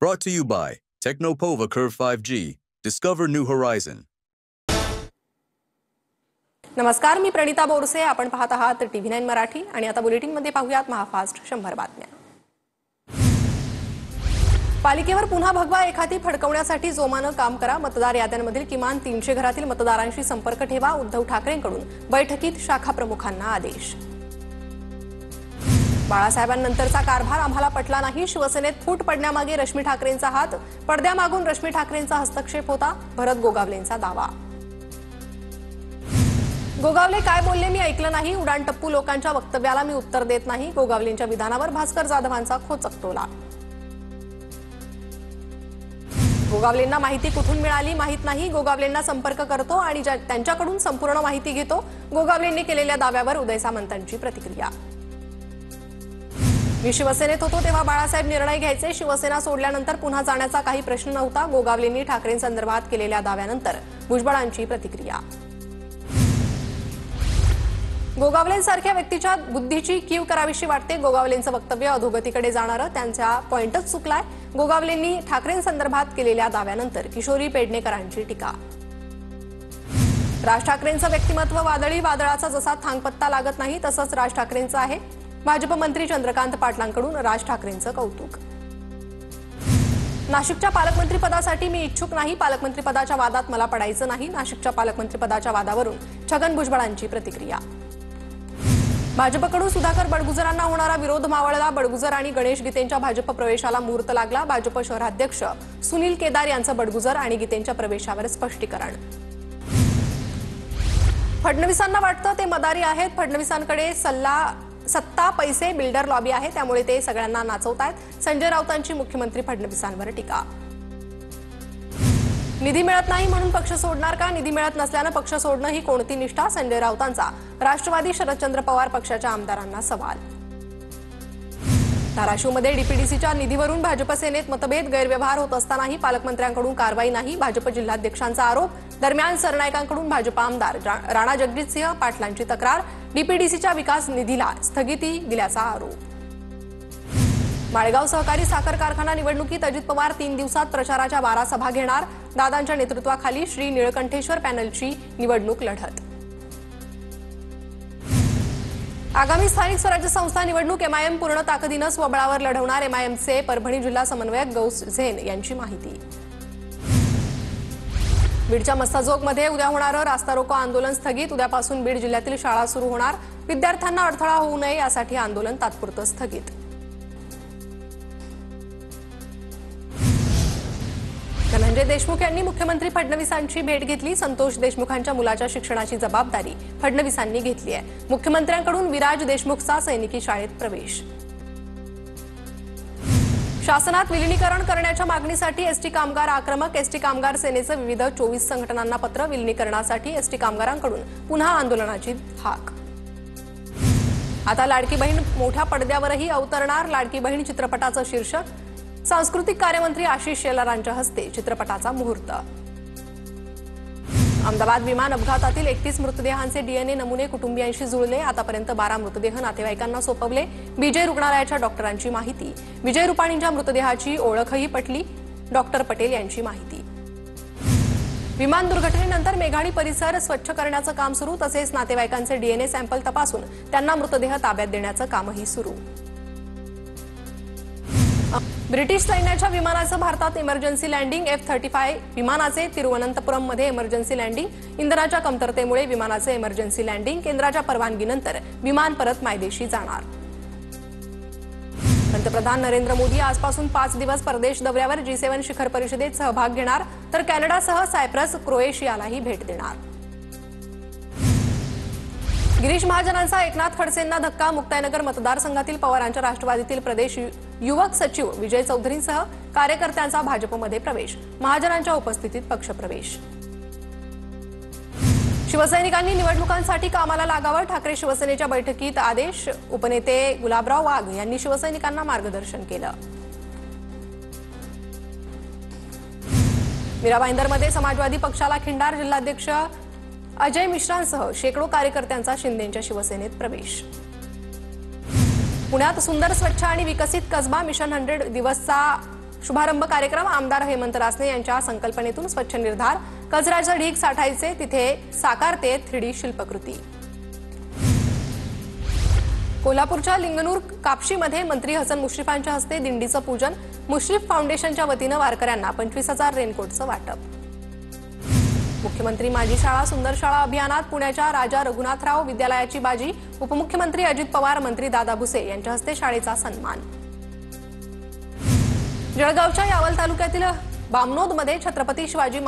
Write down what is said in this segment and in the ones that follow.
Brought to you by Technopova Curve 5G. Discover new horizon. नमस्कार, मी प्रणिता बोरसे. आपण पाहत आहात TV9 मराठी आणि आता बुलेटिनमध्ये पाहूयात महाफास्ट 100 बातम्या. पालिकेवर पुन्हा भगवा एखादी फडकवण्यासाठी जोमानं काम करा. मतदार याद्यांमधील किमान 300 घरातील मतदारांशी संपर्क ठेवा. उद्धव ठाकरेंकडून बैठकीत शाखा प्रमुखांना आदेश. बाळासाहेबांनंतरचा कारभार आम्हाला पटला नाही. शिवसेनेत फूट पडण्यामागे रश्मी ठाकरेंचा हात. पडद्यामागून रश्मी ठाकरेंचा हस्तक्षेप होता. भरत गोगावलेंचा दावा. गोगावले काय बोलले मी ऐकलं नाही. उडाणटप्पू लोकांच्या वक्तव्याला मी उत्तर देत नाही. गोगावलेंच्या विधानावर भास्कर जाधवांचा खोचक टोला. गोगावलेंना माहिती कुठून मिळाली माहित नाही. गोगावलेंना संपर्क करतो आणि त्यांच्याकडून संपूर्ण माहिती घेतो. गोगावलेंनी केलेल्या दाव्यावर उदय सामंतांची प्रतिक्रिया. मी शिवसेनेत होतो तेव्हा बाळासाहेब निर्णय घ्यायचे. शिवसेना सोडल्यानंतर पुन्हा जाण्याचा काही प्रश्न नव्हता. गोगावलेंनी ठाकरेंसंदर्भात केलेल्या दाव्यानंतर भुजबळांची प्रतिक्रिया. गोगावलेंसारख्या व्यक्तीच्या बुद्धीची कीव करावीशी वाटते. गोगावलेंचं वक्तव्य अधोगतीकडे जाणारं. त्यांचा पॉइंटच चुकलाय. गोगावलेंनी ठाकरेंसंदर्भात केलेल्या दाव्यानंतर किशोरी पेडणेकरांची टीका. राज ठाकरेंचं व्यक्तिमत्व वादळी. वादळाचा जसा थांगपत्ता लागत नाही तसंच राज ठाकरेंचं आहे. भाजप मंत्री चंद्रकांत पाटलांकडून राज ठाकरेंचं कौतुक. नाशिकच्या पालकमंत्रीपदासाठी मी इच्छुक नाही. पालकमंत्रीपदाच्या वादात मला पडायचं नाही. नाशिकच्या पालकमंत्रीपदाच्या वादावरून छगन भुजबळांची प्रतिक्रिया. भाजपकडून सुधाकर बडगुजरांना होणारा विरोध मावळला. बडगुजर आणि गणेश गीतेंच्या भाजप प्रवेशाला मुहूर्त लागला. भाजप शहराध्यक्ष सुनील केदार यांचं बडगुजर आणि गीतेंच्या प्रवेशावर स्पष्टीकरण. फडणवीसांना वाटतं ते मदारी आहेत. फडणवीसांकडे सत्ता, पैसे, बिल्डर लॉबी आहे, त्यामुळे ते सगळ्यांना नाचवतायत. संजय राऊतांची मुख्यमंत्री फडणवीसांवर टीका. निधी मिळत नाही म्हणून पक्ष सोडणार का? निधी मिळत नसल्यानं पक्ष सोडणं ही कोणती निष्ठा? संजय राऊतांचा राष्ट्रवादी शरदचंद्र पवार पक्षाच्या आमदारांना सवाल. धाराशिवमध्ये डीपीडीसीच्या निधीवरून भाजप सेनेत मतभेद. गैरव्यवहार होत असतानाही पालकमंत्र्यांकडून कारवाई नाही. भाजप जिल्हाध्यक्षांचा आरोप. दरम्यान सरनाईकांकडून भाजप आमदार राणा जगजितसिंह पाटलांची तक्रार. डीपीडीसीच्या विकास निधीला स्थगिती दिल्याचा आरोप. माळेगाव सहकारी साखर कारखाना निवडणुकीत अजित पवार 3 दिवसात प्रचाराच्या 12 सभा घेणार. दादांच्या नेतृत्वाखाली श्री निळकंठेश्वर पॅनलची निवडणूक लढत. आगामी स्थानिक स्वराज्य संस्था निवडणूक एमआयएम पूर्ण ताकदीनं स्वबळावर लढवणार. एमआयएमचे परभणी जिल्हा समन्वयक गौस झेन यांची माहिती. बीडच्या मस्ताजोगमध्ये उद्या होणारं रास्ता रोको आंदोलन स्थगित. उद्यापासून बीड जिल्ह्यातील शाळा सुरू होणार. विद्यार्थ्यांना अडथळा होऊ नये यासाठी आंदोलन तात्पुरतं स्थगित. धनंजय देशमुख यांनी मुख्यमंत्री फडणवीसांची भेट घेतली. संतोष देशमुखांच्या मुलाच्या शिक्षणाची जबाबदारी फडणवीसांनी घेतली आहे. मुख्यमंत्र्यांकडून विराज देशमुखचा सैनिकी शाळेत प्रवेश. शासनात विलिनीकरण करण्याच्या मागणीसाठी एसटी कामगार आक्रमक. एसटी कामगार सेनेचं विविध 24 संघटनांना पत्र. विलिनीकरणासाठी एसटी कामगारांकडून पुन्हा आंदोलनाची हाक. आता लाडकी बहीण मोठ्या पडद्यावरही अवतरणार. लाडकी बहीण चित्रपटाचं शीर्षक. सांस्कृतिक कार्यमंत्री आशिष शेलारांच्या हस्ते चित्रपटाचा मुहूर्त. अहमदाबाद विमान अपघातातील 31 मृतदेहांचे डीएनए नमुने कुटुंबियांशी जुळले. आतापर्यंत 12 मृतदेह नातेवाईकांना सोपवले. विजय रुग्णालयाच्या डॉक्टरांची माहिती. विजय रुपाणींच्या मृतदेहाची ओळखही पटली. डॉक्टर पटेल यांची माहिती. विमान दुर्घटनेनंतर मेघाणी परिसर स्वच्छ करण्याचं काम सुरू. तसेच नातेवाईकांचे डीएनए सॅम्पल तपासून त्यांना मृतदेह ताब्यात देण्याचं कामही सुरू. ब्रिटिश सैन्याच्या विमानाचं भारतात इमर्जन्सी लँडिंग. F-35 विमानाचे तिरुवनंतपुरममध्ये इमर्जन्सी लँडिंग. इंधनाच्या कमतरतेमुळे विमानाचे इमर्जन्सी लँडिंग. केंद्राच्या परवानगीनंतर विमान परत मायदेशी जाणार. पंतप्रधान नरेंद्र मोदी आजपासून 5 दिवस परदेश दौऱ्यावर. G7 शिखर परिषदेत सहभाग घेणार. तर कॅनडासह सायप्रस, क्रोएशियालाही भेट देणार. गिरीश महाजनांचा एकनाथ खडसेंना धक्का. मुक्ताईनगर मतदारसंघातील पवारांच्या राष्ट्रवादीतील प्रदेश युवक सचिव विजय चौधरींसह कार्यकर्त्यांचा भाजपमध्ये प्रवेश. महाजनांच्या उपस्थितीत पक्षप्रवेश. शिवसैनिकांनी निवडणुकांसाठी कामाला लागावं. ठाकरे शिवसेनेच्या बैठकीत आदेश. उपनेते गुलाबराव वाघ यांनी शिवसैनिकांना मार्गदर्शन केलं. मीरा भाईंदरमध्ये समाजवादी पक्षाला खिंडार. जिल्हाध्यक्ष अजय मिश्रांसह शेकडो कार्यकर्त्यांचा शिंदेंच्या शिवसेनेत प्रवेश. पुण्यात सुंदर, स्वच्छ आणि विकसित कसबा. मिशन 100 दिवसचा शुभारंभ कार्यक्रम आमदार हेमंत रासने यांच्या संकल्पनेतून स्वच्छ निर्धार, कचऱ्याचे ढीग साठायचे तिथे साकारते 3D शिल्पकृती। कोल्हापूरच्या लिंगनूर कापशीमध्ये मंत्री हसन मुश्रीफांच्या हस्ते दिंडीचं पूजन, मुश्रीफ फाउंडेशनच्या वतीनं वारकऱ्यांना 25,000 रेनकोटचं वाटप। मुख्यमंत्री माझी शाळा सुंदर शाळा अभियानात पुण्याच्या राजा रघुनाथराव विद्यालयाची बाजी, उपमुख्यमंत्री अजित पवार, मंत्री दादा भुसे यांच्या हस्ते शाळेचा सन्मान। जळगावच्या यावल तालुक्यातील बामनोदमध्ये छत्रपती शिवाजी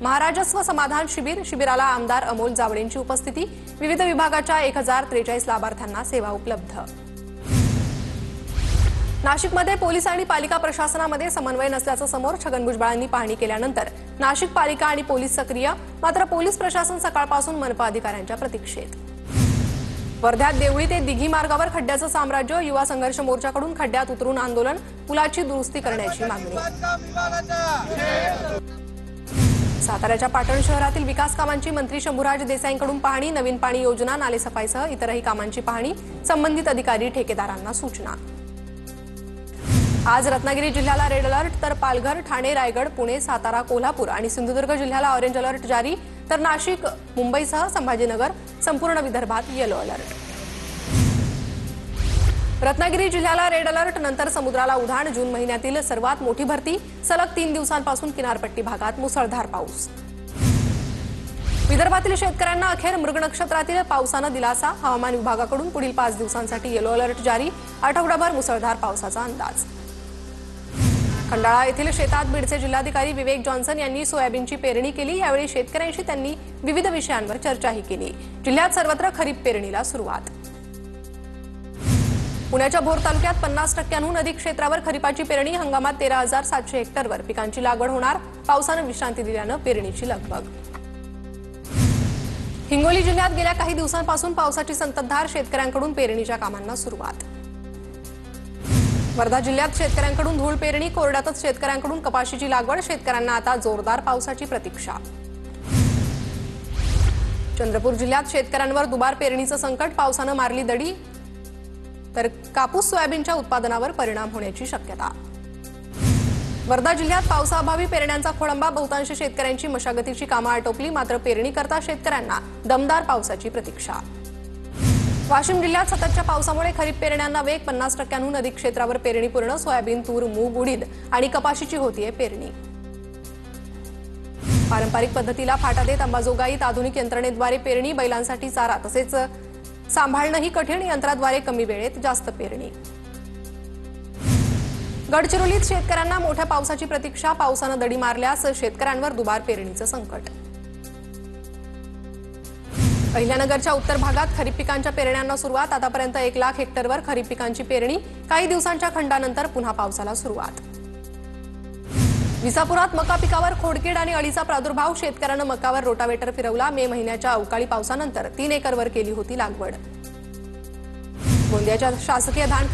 महाराजस्व समाधान शिबिराला आमदार अमोल जावडेंची उपस्थिती, विविध विभागाच्या 1043 लाभार्थ्यांना सेवा उपलब्ध। नाशिकमध्ये पोलीस आणि पालिका प्रशासनामध्ये समन्वय नसल्याचं समोर, छगन भुजबळांनी पाहणी केल्यानंतर नाशिक पालिका आणि पोलीस सक्रिय, मात्र पोलीस प्रशासन सकाळपासून मनपा अधिकाऱ्यांच्या प्रतीक्षेत। वर्ध्यात देवळी ते दिघी मार्गावर खड्ड्याचं साम्राज्य, युवा संघर्ष मोर्चाकडून खड्ड्यात उतरून आंदोलन, पुलाची दुरुस्ती करण्याची मागणी। साताऱ्याच्या पाटण शहरातील विकास कामांची मंत्री शंभूराज देसाईंकडून पाहणी, नवीन पाणी योजना, नालेसफाईसह इतरही कामांची पाहणी, संबंधित अधिकारी ठेकेदारांना सूचना। आज रत्नागिरी जिल्ह्याला रेड अलर्ट, तर पालघर, ठाणे, रायगड, पुणे, सातारा, कोल्हापूर आणि सिंधुदुर्ग जिल्ह्याला ऑरेंज अलर्ट जारी, तर नाशिक, मुंबईसह संभाजीनगर, संपूर्ण विदर्भात येलो अलर्ट। रत्नागिरी जिल्ह्याला रेड अलर्ट, नंतर समुद्राला उधाण, जून महिन्यातील सर्वात मोठी भरती, सलग 3 दिवसांपासून किनारपट्टी भागात मुसळधार पाऊस। विदर्भातील शेतकऱ्यांना अखेर मृग नक्षत्रातील पावसानं दिलासा, हवामान विभागाकडून पुढील 5 दिवसांसाठी येलो अलर्ट जारी, आठवडाभर मुसळधार पावसाचा अंदाज। खंडाळा येथील शेतात बीडचे जिल्हाधिकारी विवेक जॉन्सन यांनी सोयाबीनची पेरणी केली, यावेळी शेतकऱ्यांशी त्यांनी विविध विषयांवर चर्चाही केली। जिल्ह्यात सर्वत्र खरीप पेरणीला सुरुवात। पुण्याच्या भोर तालुक्यात 50%हून अधिक क्षेत्रावर खरीपाची पेरणी, हंगामात 13,700 हेक्टरवर पिकांची लागवड होणार, पावसानं विश्रांती दिल्यानं पेरणीची लगबग। हिंगोली जिल्ह्यात गेल्या काही दिवसांपासून पावसाची संततधार, शेतकऱ्यांकडून पेरणीच्या कामांना सुरुवात। वर्धा जिल्ह्यात शेतकऱ्यांकडून धूळ पेरणी, कोरड्यातच शेतकऱ्यांकडून कपाशीची लागवड, शेतकऱ्यांना आता जोरदार पावसाची प्रतीक्षा। चंद्रपूर जिल्ह्यात शेतकऱ्यांवर दुबार पेरणीचं संकट, पावसानं मारली दडी, तर कापूस सोयाबीनच्या उत्पादनावर परिणाम होण्याची शक्यता। वर्धा जिल्ह्यात पावसाअभावी पेरण्यांचा खोळंबा, बहुतांश शेतकऱ्यांची मशागतीची कामं आटोपली, मात्र पेरणी करता शेतकऱ्यांना दमदार पावसाची प्रतीक्षा। वाशिम जिल्ह्यात सततच्या पावसामुळे खरीप पेरण्यांना वेग, 50%हून अधिक क्षेत्रावर पेरणी पूर्ण, सोयाबीन, तूर, मूग, उडीद आणि कपाशीची होतीये पेरणी। पारंपरिक पद्धतीला फाटा देत अंबाजोगाईत आधुनिक यंत्रणेद्वारे पेरणी, बैलांसाठी चारा तसेच सांभाळणंही कठीण, यंत्राद्वारे कमी वेळेत जास्त पेरणी। गडचिरोलीत शेतकऱ्यांना मोठ्या पावसाची प्रतीक्षा, पावसानं दडी मारल्यास शेतकऱ्यांवर दुबार पेरणीचं संकट। अहिल्यानगरच्या उत्तर भागात खरीप पिकांच्या पेरण्यांना सुरुवात, आतापर्यंत 1 लाख हेक्टरवर खरीप पिकांची पेरणी, काही दिवसांच्या खंडानंतर पुन्हा पावसाला सुरुवात। विसापुरात मका पिकावर खोडकीड आणि अळीचा प्रादुर्भाव, शेतकऱ्यानं मकावर रोटावेटर फिरवला, मे महिन्याच्या अवकाळी पावसानंतर 3 एकरवर केली होती लागवड। गोंदियाच्या शासकीय धान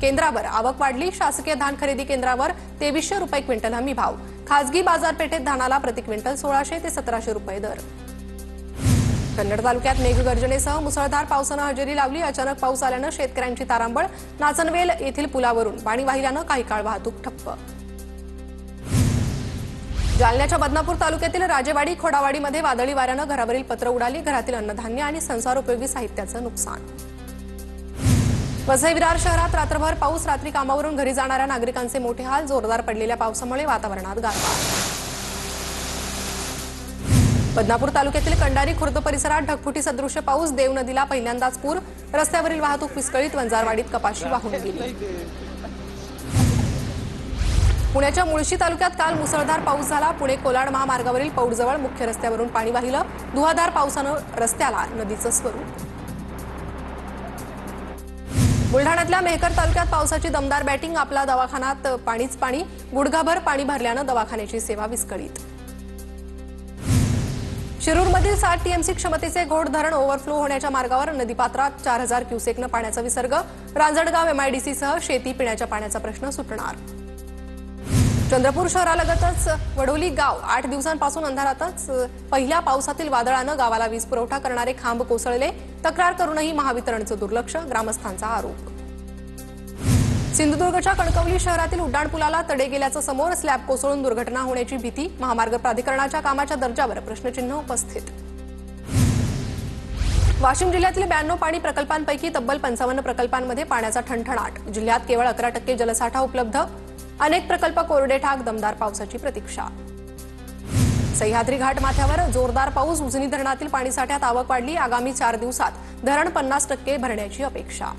केंद्रावर आवक वाढली, शासकीय धान खरेदी केंद्रावर 2300 रुपये क्विंटल हमी भाव, खासगी बाजारपेठेत धानाला प्रति क्विंटल 1600 ते 1700 रुपये दर। कन्नड तालुक्यात मेघगर्जनेसह मुसळधार पावसानं हजेरी लावली, अचानक पाऊस आल्यानं शेतकऱ्यांची तारांबळ, नाचनवेल येथील पुलावरून पाणी वाहिल्यानं काही काळ वाहतूक ठप्प। जालन्याच्या बदनापूर तालुक्यातील राजेवाडी खोडावाडीमध्ये वादळी वाऱ्यानं घरावरील पत्र उडाली, घरातील अन्नधान्य आणि संसारोपयोगी साहित्याचं नुकसान। वसई विरार शहरात रात्रभर पाऊस, रात्री कामावरून घरी जाणाऱ्या नागरिकांचे मोठे हाल, जोरदार पडलेल्या पावसामुळे वातावरणात गारवा। बदनापूर तालुक्यातील कंडारी खुर्द परिसरात ढगफुटी सदृश्य पाऊस, देव नदीला पहिल्यांदाच पूर, रस्त्यावरील वाहतूक विस्कळीत, वंजारवाडीत कपाशी वाहून गेली। पुण्याच्या मुळशी तालुक्यात काल मुसळधार पाऊस झाला, पुणे कोलाड महामार्गावरील पौडजवळ मुख्य रस्त्यावरून पाणी वाहिलं, दुहाधार पावसानं रस्त्याला नदीचं स्वरूप। बुलढाण्यातल्या मेहकर तालुक्यात पावसाची दमदार बॅटिंग, आपला दवाखान्यात पाणीच पाणी, गुडघाभर पाणी भरल्यानं दवाखान्याची सेवा विस्कळीत। शिरूरमधील 60 टीएमसी क्षमतेचे घोड धरण ओव्हरफ्लो होण्याच्या मार्गावर, नदीपात्रात 4000 क्युसेकनं पाण्याचा विसर्ग, रांजणगाव एमआयडीसीसह शेती पिण्याच्या पाण्याचा प्रश्न सुटणार। चंद्रपूर शहरालगतच वडोली गाव 8 दिवसांपासून अंधारातच, पहिल्या पावसातील वादळानं गावाला वीज पुरवठा करणारे खांब कोसळले, तक्रार करूनही महावितरणचं दुर्लक्ष, ग्रामस्थांचा आरोप। सिंधुदुर्गच्या कणकवली शहरातील उड्डाणपुलाला तडे गेल्याचं समोर, स्लॅब कोसळून दुर्घटना होण्याची भीती, महामार्ग प्राधिकरणाच्या कामाच्या दर्जावर प्रश्नचिन्ह उपस्थित. वाशिम जिल्ह्यातील 92 पाणी प्रकल्पांपैकी तब्बल 55 प्रकल्पांमध्ये पाण्याचा ठणठणाट. जिल्ह्यात केवळ 11% जलसाठा उपलब्ध. अनेक प्रकल्प कोरडे ठाक. दमदार पावसाची प्रतीक्षा. सह्याद्री घाट माथ्यावर जोरदार पाऊस. उजनी धरणातील पाणीसाठ्यात आवक वाढली. आगामी 4 दिवसात धरण 50% भरण्याची अपेक्षा.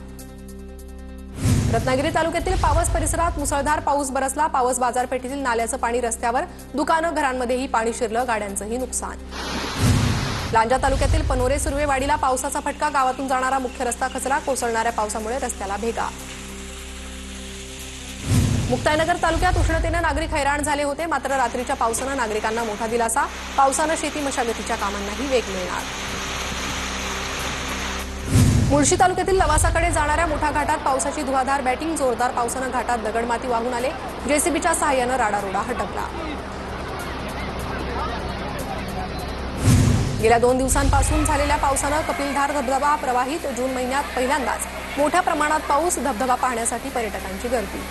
रत्नागिरी तालुक्यातील पावस परिसरात मुसळधार पाऊस बरसला. पावस बाजारपेठेतील नाल्याचं पाणी रस्त्यावर, दुकानं घरांमध्येही पाणी शिरलं. गाड्यांचंही नुकसान. लांजा तालुक्यातील पनोरे सुर्वेवाडीला पावसाचा फटका. गावातून जाणारा मुख्य रस्ता खचला. कोसळणाऱ्या पावसामुळे रस्त्याला भेगा. मुक्ताईनगर तालुक्यात उष्णतेनं नागरिक हैराण झाले होते. मात्र रात्रीच्या पावसानं नागरिकांना मोठा दिलासा. पावसानं शेती मशागतीच्या कामांनाही वेग मिळणार. मुळशी तालुक्यातील लवासाकडे जाणाऱ्या मोठ्या घाटात पावसाची धुवाधार बॅटिंग. जोरदार पावसानं घाटात दगडमाती वाहून आले. जेसीबीच्या सहाय्यानं राडारोडा हटकला. गेल्या 2 दिवसांपासून झालेल्या पावसानं कपिलधार धबधबा प्रवाहित. जून महिन्यात पहिल्यांदाच मोठ्या प्रमाणात पाऊस. धबधबा पाहण्यासाठी पर्यटकांची गर्दी.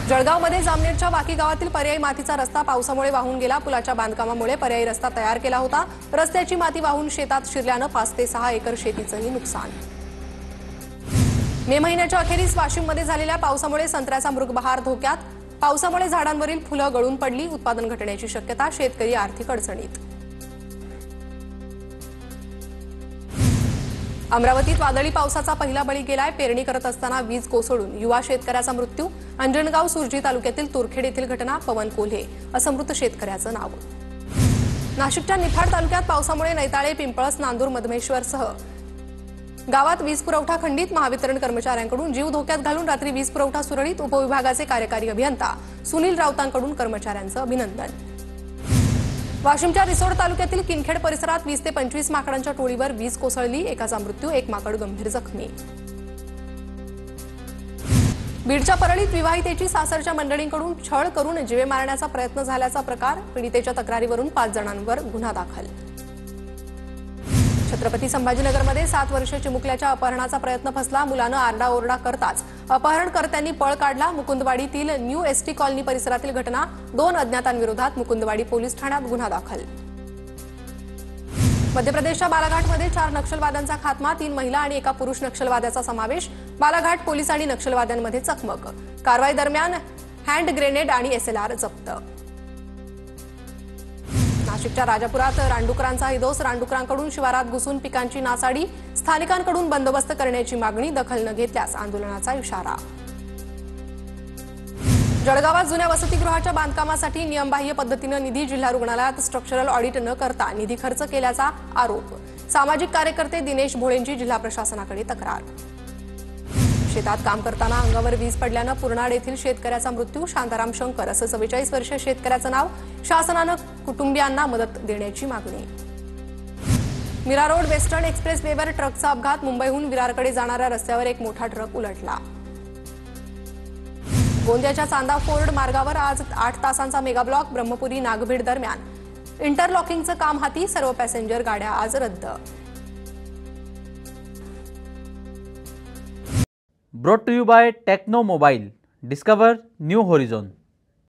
जळगावमध्ये जामनेरच्या वाकी गावातील पर्यायी मातीचा रस्ता पावसामुळे वाहून गेला. पुलाच्या बांधकामामुळे पर्यायी रस्ता तयार केला होता. रस्त्याची माती वाहून शेतात शिरल्यानं 5 ते 6 एकर शेतीचंही नुकसान. मे महिन्याच्या अखेरीस वाशिममध्ये झालेल्या पावसामुळे संत्र्याचा मृगबहार धोक्यात. पावसामुळे झाडांवरील फुलं गळून पडली. उत्पादन घटण्याची शक्यता. शेतकरी आर्थिक अडचणीत. अमरावतीत वादळी पावसाचा पहिला बळी गेलाय. पेरणी करत असताना वीज कोसळून युवा शेतकऱ्याचा मृत्यू. अंजनगाव सुरजी तालुक्यातील तुरखेड येथील घटना. पवन कोल्हे असं मृत शेतकऱ्याचं नाव. नाशिकच्या निफाड तालुक्यात पावसामुळे नैताळे, पिंपळस, नांदूर, मधमेश्वरसह गावात वीज पुरवठा खंडित. महावितरण कर्मचाऱ्यांकडून जीव धोक्यात घालून रात्री वीज पुरवठा सुरळीत. उपविभागाचे कार्यकारी अभियंता सुनील राऊतांकडून कर्मचाऱ्यांचं अभिनंदन. वाशिमच्या रिसोड तालुक्यातील किनखेड परिसरात 20 ते 25 माकडांच्या टोळीवर वीज कोसळली. एकाचा मृत्यू, 1 माकड गंभीर जखमी. बीडच्या परळीत विवाहितेची सासरच्या मंडळींकडून छळ करून जीवे मारण्याचा प्रयत्न झाल्याचा प्रकार. पीडितेच्या तक्रारीवरून 5 जणांवर गुन्हा दाखल. छत्रपती संभाजीनगरमध्ये 7 वर्षीय चिमुकल्याच्या अपहरणाचा प्रयत्न फसला. मुलानं आरडाओरडा करताच अपहरणकर्त्यांनी पळ काढला. मुकुंदवाडीतील न्यू एसटी कॉलनी परिसरातील घटना. 2 अज्ञातांविरोधात मुकुंदवाडी पोलीस ठाण्यात गुन्हा दाखल. मध्य प्रदेशच्या बालाघाटमध्ये 4 नक्षलवाद्यांचा खात्मा. 3 महिला आणि 1 पुरुष नक्षलवाद्याचा समावेश. बालाघाट पोलीस आणि नक्षलवाद्यांमध्ये चकमक. कारवाई दरम्यान हँड ग्रेनेड आणि एसएलआर जप्त. नाशिकच्या राजापुरात रानडुकरांचा हिदोस. रानडुकरांकडून शिवारात घुसून पिकांची नासाडी. स्थानिकांकडून बंदोबस्त करण्याची मागणी. दखल न घेतल्यास आंदोलनाचा इशारा. जळगावात जुन्या वसतिगृहाच्या बांधकामासाठी नियमबाह्य पद्धतीनं निधी. जिल्हा रुग्णालयात स्ट्रक्चरल ऑडिट न करता निधी खर्च केल्याचा आरोप. सामाजिक कार्यकर्ते दिनेश भोळेंची जिल्हा प्रशासनाकडे तक्रार. शेतात काम करताना अंगावर वीज पडल्यानं पुरनाड येथील शेतकऱ्याचा मृत्यू. शांताराम शंकर असं 44 वर्षीय शेतकऱ्याचं नाव. शासनानं कुटुंबियांना मदत देण्याची मागणी. मीरा रोड वेस्टर्न एक्सप्रेस वेवर ट्रकचा अपघात. मुंबईहून विरारकडे जाणाऱ्या रस्त्यावर एक मोठा ट्रक उलटला. गोंदियाच्या चांदा फोर्ड मार्गावर आज 8 तासांचा मेगा ब्लॉक. ब्रह्मपुरी नागभीड दरम्यान इंटरलॉकिंगचं काम हाती. सर्व पॅसेंजर गाड्या आज रद्द. Brought to you by Techno Mobile. Discover new horizon.